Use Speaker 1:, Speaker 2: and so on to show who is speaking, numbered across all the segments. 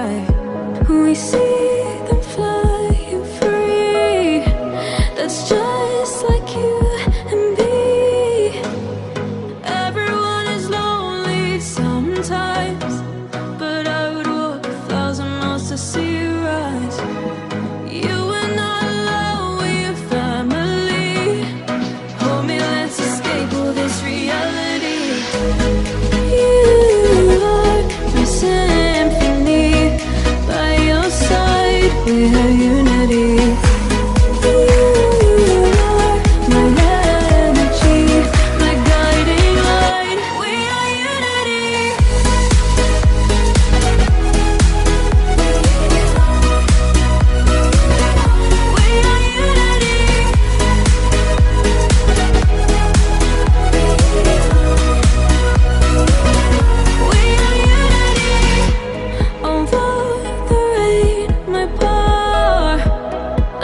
Speaker 1: sky. We see them flying free. That's just like you and me. Everyone is lonely sometimes, but I would walk 1,000 miles to see you rise. You are not alone, we are family. Hold me, let's escape all this reality. You are my symphony. By your side, we have unity. You are my energy, my guiding light. We are unity. We are unity. We are unity. Over the rain, my power,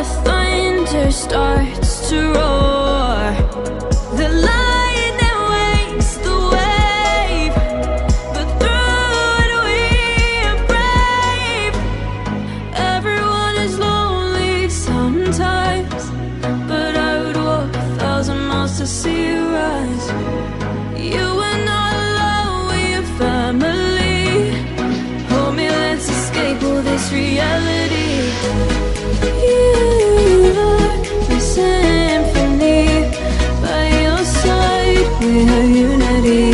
Speaker 1: a thunder starts to roar. The lightning wakes the wave, but through it we are brave. Everyone is lonely sometimes, but I would walk 1,000 miles to see you rise. You are not alone, we are family. Hold me, let's escape all this reality. You are my symphony. By your side, we have unity.